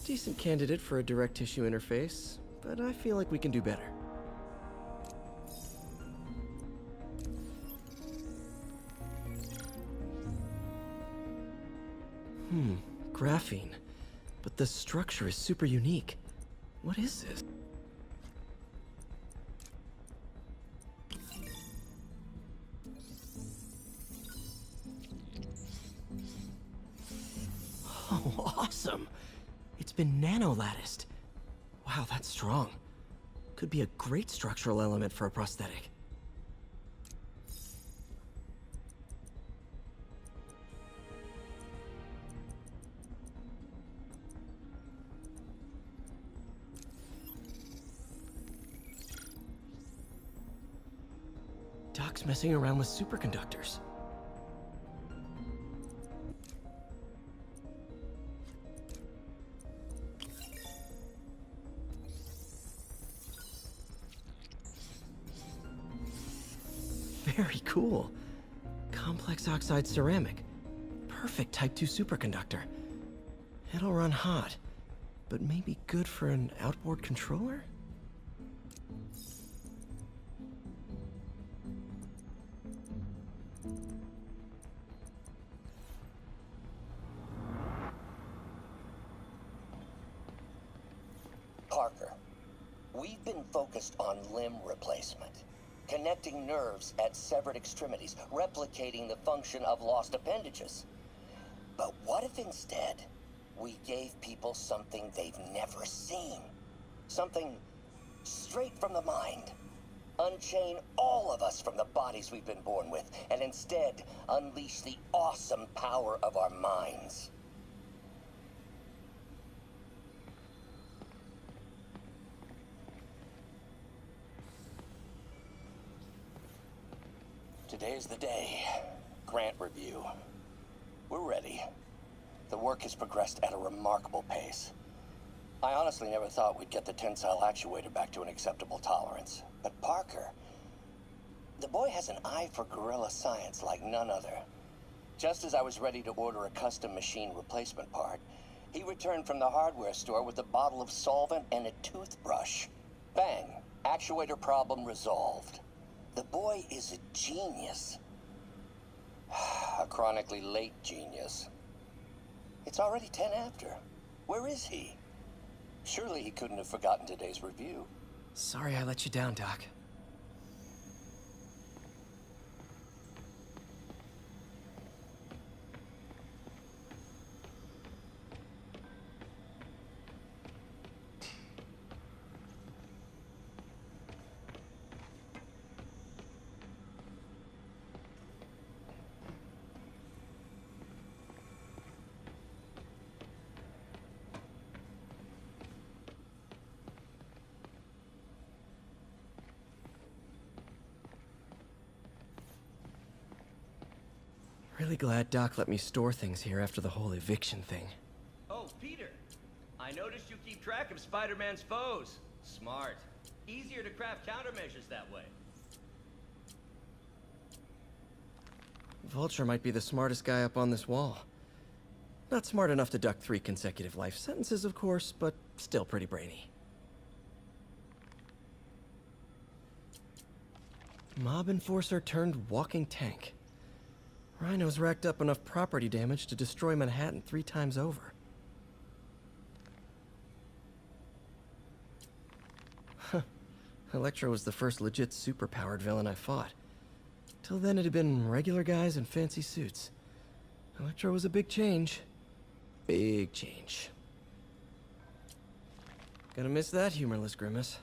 Decent candidate for a direct tissue interface, but I feel like we can do better. Graphene. But the structure is super unique. What is this? Oh, awesome! It's been nano-latticed. Wow, that's strong. Could be a great structural element for a prosthetic. Doc's messing around with superconductors. Very cool. Complex oxide ceramic. Perfect Type 2 superconductor. It'll run hot, but maybe good for an outboard controller? Parker, we've been focused on limb replacement, connecting nerves at severed extremities, replicating the function of lost appendages. But what if instead we gave people something they've never seen? Something straight from the mind. Unchain all of us from the bodies we've been born with, and instead unleash the awesome power of our minds. Today's the day. Grant review. We're ready. The work has progressed at a remarkable pace. I honestly never thought we'd get the tensile actuator back to an acceptable tolerance. But Parker, the boy has an eye for guerrilla science like none other. Just as I was ready to order a custom machine replacement part, he returned from the hardware store with a bottle of solvent and a toothbrush. Bang! Actuator problem resolved. The boy is a genius. A chronically late genius. It's already 10 after. Where is he? Surely he couldn't have forgotten today's review. Sorry I let you down, Doc. Really glad Doc let me store things here after the whole eviction thing. Oh, Peter. I noticed you keep track of Spider-Man's foes. Smart. Easier to craft countermeasures that way. Vulture might be the smartest guy up on this wall. Not smart enough to duck 3 consecutive life sentences, of course, but still pretty brainy. Mob enforcer turned walking tank. Rhino's racked up enough property damage to destroy Manhattan 3 times over. Huh. Electro was the first legit superpowered villain I fought. Till then it had been regular guys in fancy suits. Electro was a big change. Big change. Gonna miss that humorless grimace.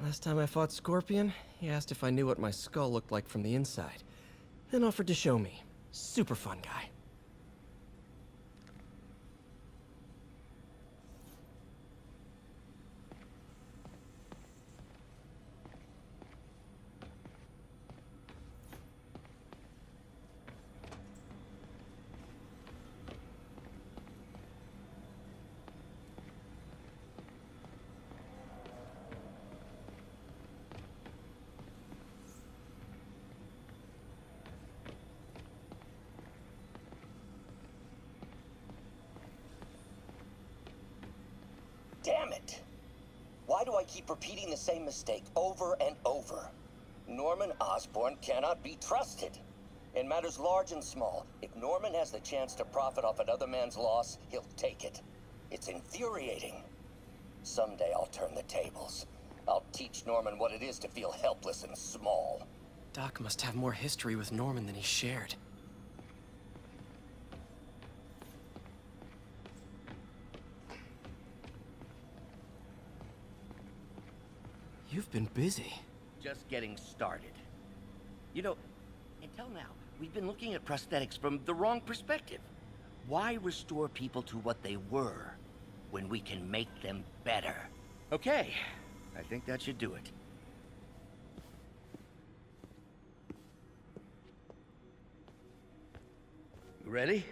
Last time I fought Scorpion, he asked if I knew what my skull looked like from the inside, then offered to show me. Super fun guy. do I keep repeating the same mistake over and over? Norman Osborn cannot be trusted. In matters large and small, if Norman has the chance to profit off another man's loss, he'll take it. It's infuriating. Someday I'll turn the tables. I'll teach Norman what it is to feel helpless and small. Doc must have more history with Norman than he shared. You've been busy. Just getting started. You know, until now, we've been looking at prosthetics from the wrong perspective. Why restore people to what they were when we can make them better? Okay, I think that should do it. You ready?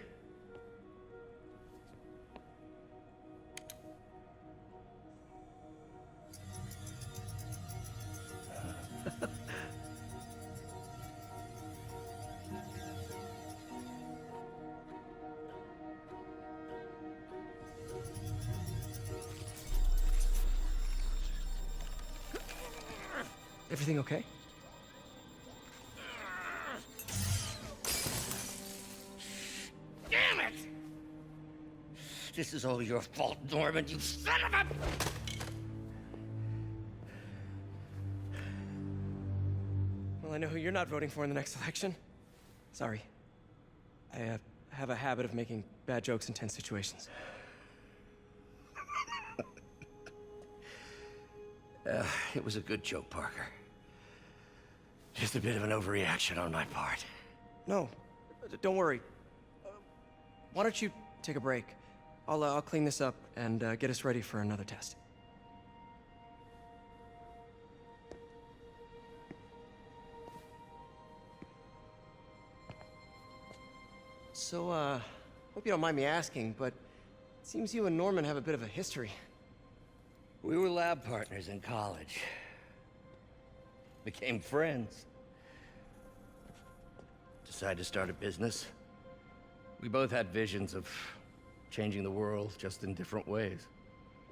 Everything okay? Damn it! This is all your fault, Norman, you son of a... Well, I know who you're not voting for in the next election. Sorry. I have a habit of making bad jokes in tense situations. It was a good joke, Parker. Just a bit of an overreaction on my part. No, don't worry. Why don't you take a break? I'll clean this up and get us ready for another test. So, hope you don't mind me asking, but it seems you and Norman have a bit of a history. We were lab partners in college. Became friends. Decided to start a business. We both had visions of changing the world, just in different ways.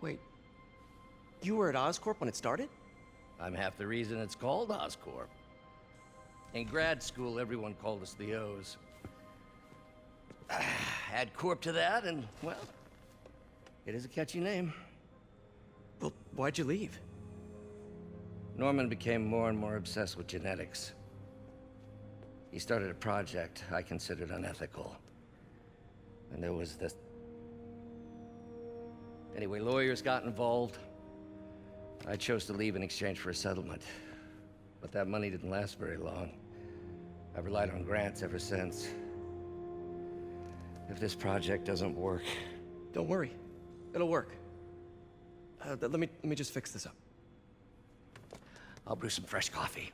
Wait, you were at Oscorp when it started? I'm half the reason it's called Oscorp. In grad school, everyone called us the O's. Add Corp to that, and, well, it is a catchy name. Well, why'd you leave? Norman became more and more obsessed with genetics. He started a project I considered unethical. And there was this... Anyway, lawyers got involved. I chose to leave in exchange for a settlement. But that money didn't last very long. I've relied on grants ever since. If this project doesn't work... Don't worry. It'll work. Let me just fix this up. I'll brew some fresh coffee.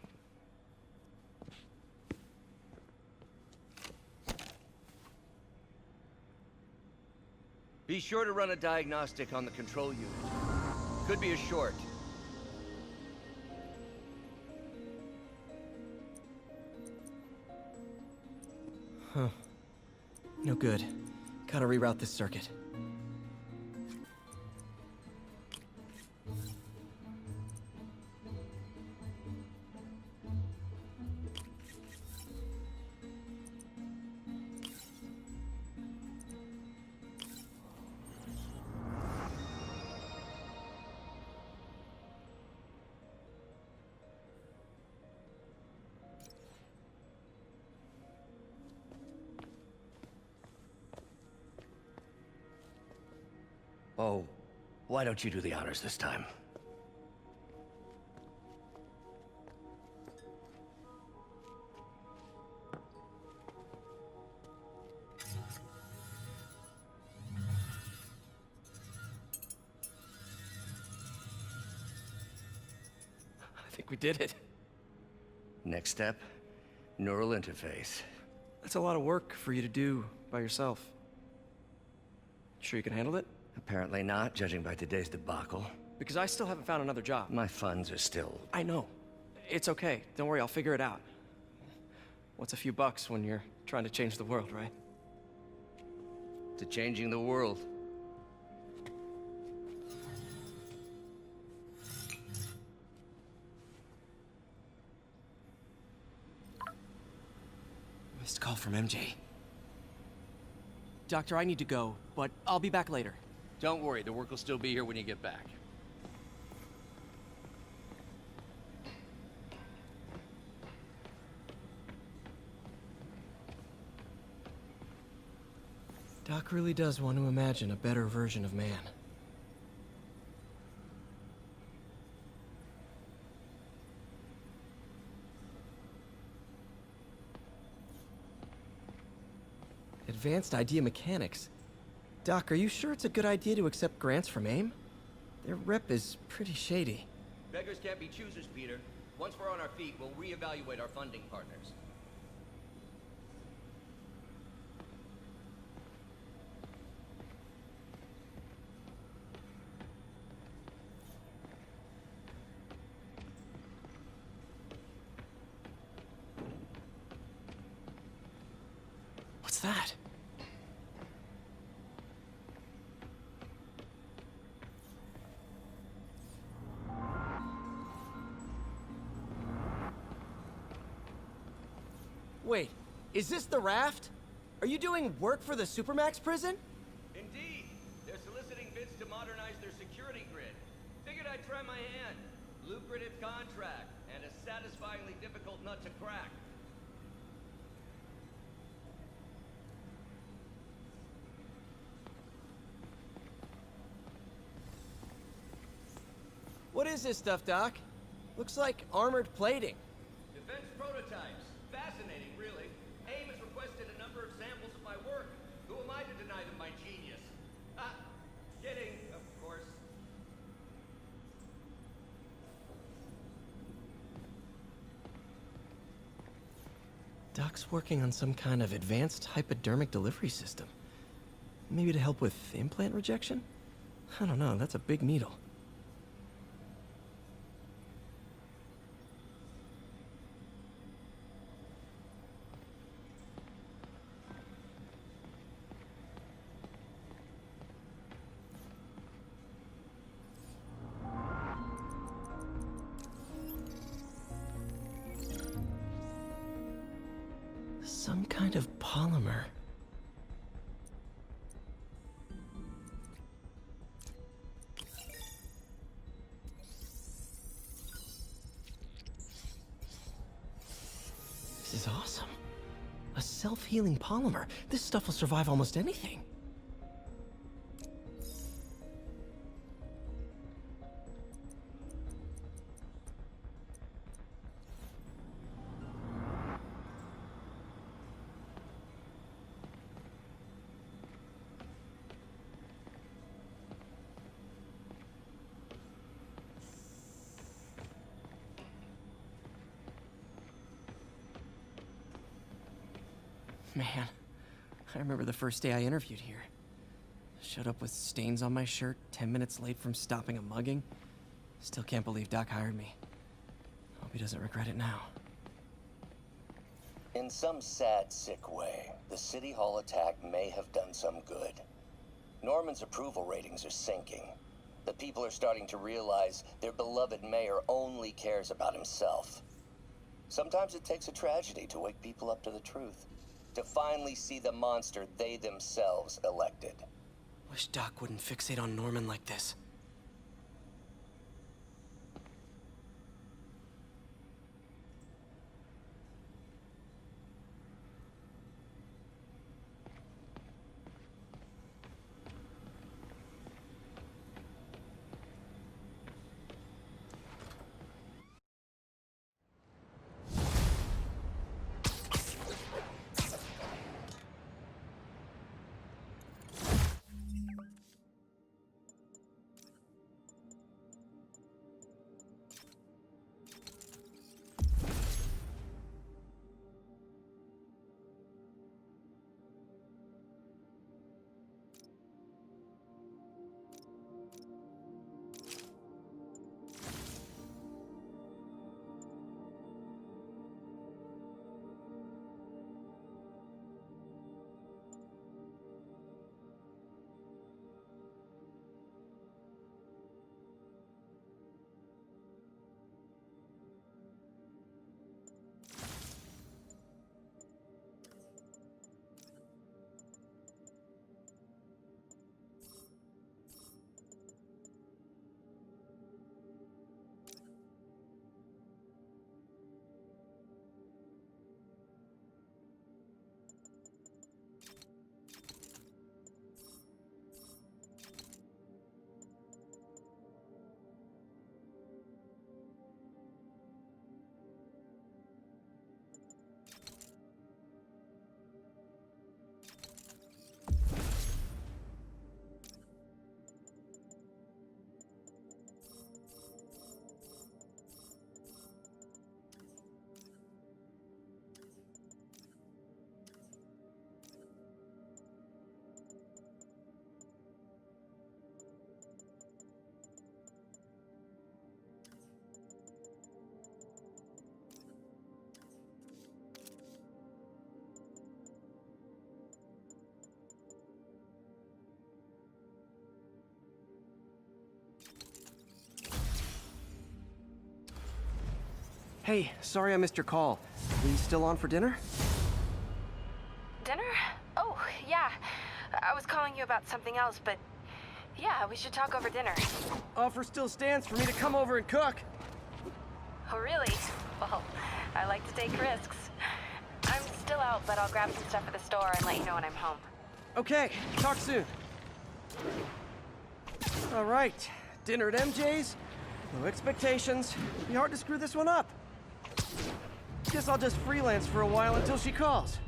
Be sure to run a diagnostic on the control unit. Could be a short. Huh. No good. Gotta reroute this circuit. Oh, why don't you do the honors this time? I think we did it. Next step, neural interface. That's a lot of work for you to do by yourself. Sure you can handle it? Apparently not, judging by today's debacle. Because I still haven't found another job. My funds are still... I know. It's okay. Don't worry, I'll figure it out. What's a few bucks when you're trying to change the world, right? to changing the world. Missed call from MJ. Doctor, I need to go, but I'll be back later. Don't worry, the work will still be here when you get back. Doc really does want to imagine a better version of man. Advanced idea mechanics. Doc, are you sure it's a good idea to accept grants from AIM? Their rep is pretty shady. Beggars can't be choosers, Peter. Once we're on our feet, we'll reevaluate our funding partners. What's that? Wait, is this the raft? Are you doing work for the Supermax prison? Indeed. They're soliciting bids to modernize their security grid. Figured I'd try my hand. Lucrative contract, and a satisfyingly difficult nut to crack. What is this stuff, Doc? Looks like armored plating. Defense prototypes. Fascinating, really. AIM has requested a number of samples of my work. Who am I to deny them my genius? Ah, kidding, of course. Doc's working on some kind of advanced hypodermic delivery system. Maybe to help with implant rejection? I don't know, that's a big needle. Some kind of polymer. This is awesome. A self-healing polymer. This stuff will survive almost anything. Man, I remember the first day I interviewed here. Showed up with stains on my shirt, 10 minutes late from stopping a mugging. Still can't believe Doc hired me. Hope he doesn't regret it now. In some sad, sick way, the City Hall attack may have done some good. Norman's approval ratings are sinking. The people are starting to realize their beloved mayor only cares about himself. Sometimes it takes a tragedy to wake people up to the truth. To finally see the monster they themselves elected. Wish Doc wouldn't fixate on Norman like this. Hey, sorry I missed your call. Are you still on for dinner? Dinner? Oh, yeah. I was calling you about something else, but yeah, we should talk over dinner. Offer still stands for me to come over and cook. Oh, really? Well, I like to take risks. I'm still out, but I'll grab some stuff at the store and let you know when I'm home. Okay, talk soon. All right, dinner at MJ's. No expectations. Be hard to screw this one up. Guess I'll just freelance for a while until she calls.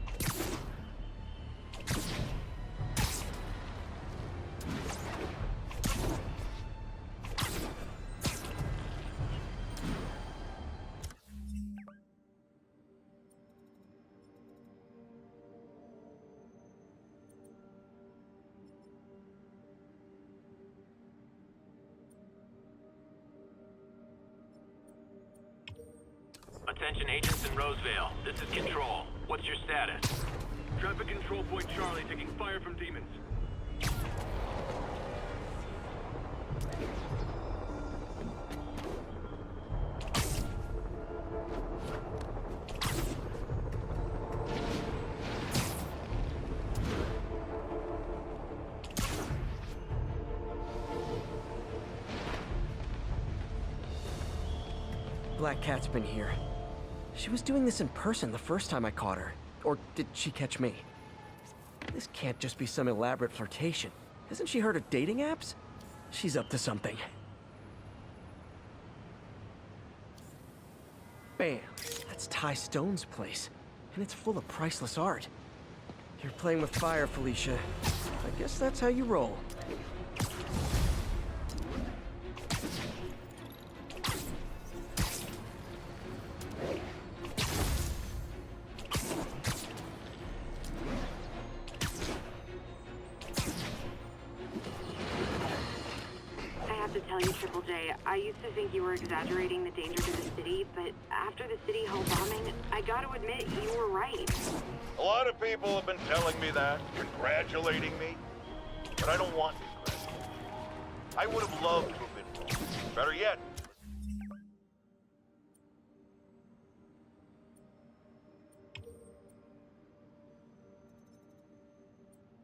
Attention agents in Rosevale. This is Control. What's your status? Traffic Control Point Charlie taking fire from demons. Black Cat's been here. She was doing this in person the first time I caught her. Or did she catch me? This can't just be some elaborate flirtation. Hasn't she heard of dating apps? She's up to something. Bam! That's Ty Stone's place. And it's full of priceless art. You're playing with fire, Felicia. I guess that's how you roll. Triple J, I used to think you were exaggerating the danger to the city, but after the City Hall bombing, I gotta admit, you were right. A lot of people have been telling me that, congratulating me, but I don't want to congratulate. I would have loved to have been wrong. Better yet,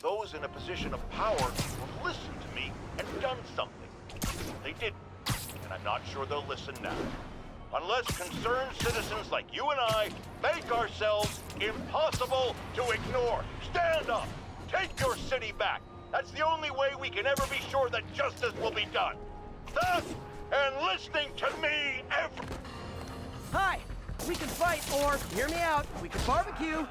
those in a position of power have listened to me and done something. They didn't, and I'm not sure they'll listen now. Unless concerned citizens like you and I make ourselves impossible to ignore. Stand up! Take your city back! That's the only way we can ever be sure that justice will be done. That, and listening to me every... Hi! We can fight, or, hear me out, we can barbecue!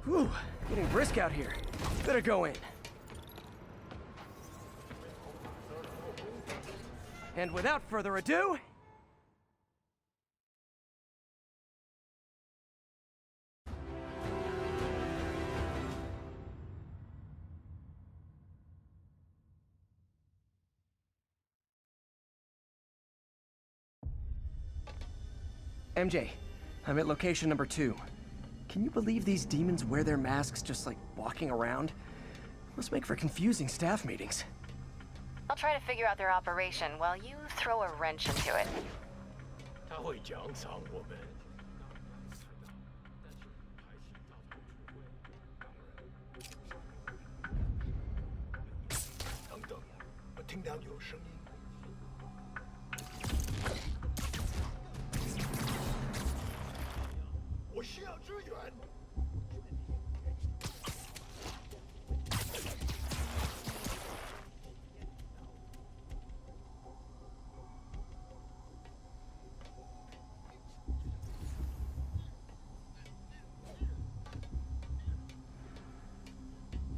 Whew, getting brisk out here. Better go in. And without further ado... MJ, I'm at location number 2. Can you believe these demons wear their masks just like walking around? Must make for confusing staff meetings. I'll try to figure out their operation while you throw a wrench into it. 他会奖赏我们。等等，我听到有声音。我需要支援。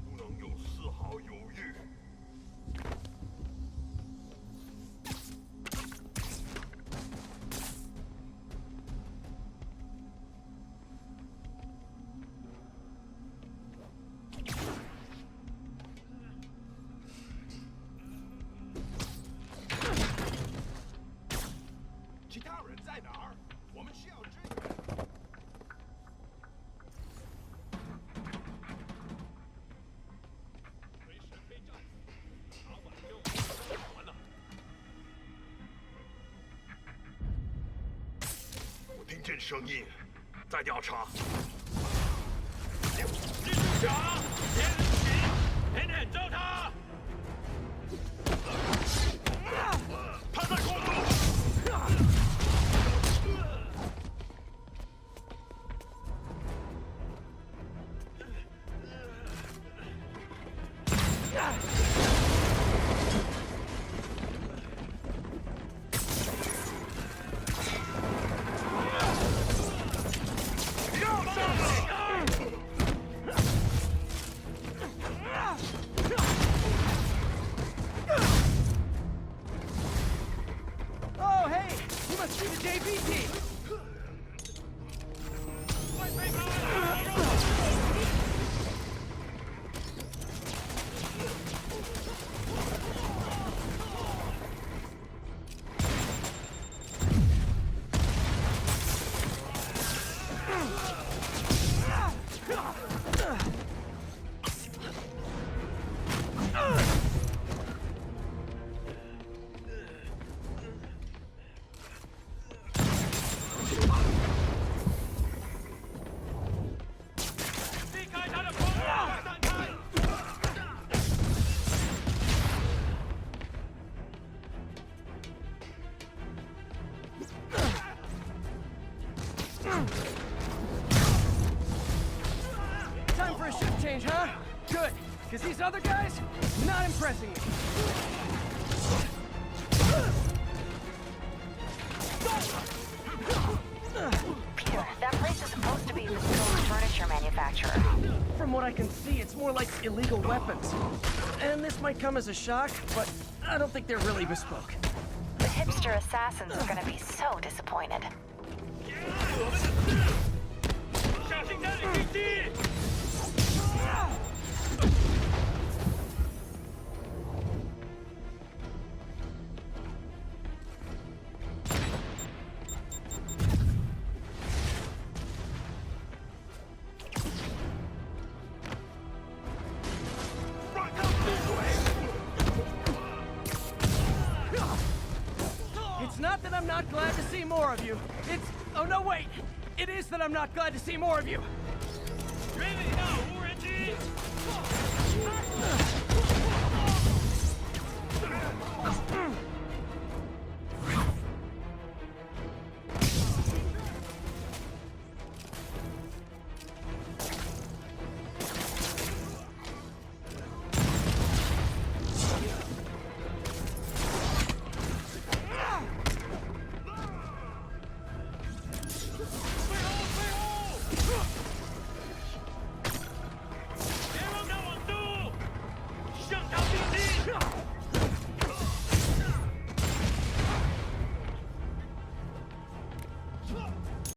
不能有丝毫犹豫。讯声音，在调查。蜘蛛侠，连人招他！他在空中。 Oh, hey! You must be the JV team! Time for a shift change, huh? Good, because these other guys, not impressing me. Peter, that place is supposed to be the stone furniture manufacturer. From what I can see, it's more like illegal weapons. And this might come as a shock, but I don't think they're really bespoke. The hipster assassins are gonna be so disappointed. 小心这里狙击！ It's not that I'm not glad to see more of you. It's... Oh, no, wait! It is that I'm not glad to see more of you. 追你！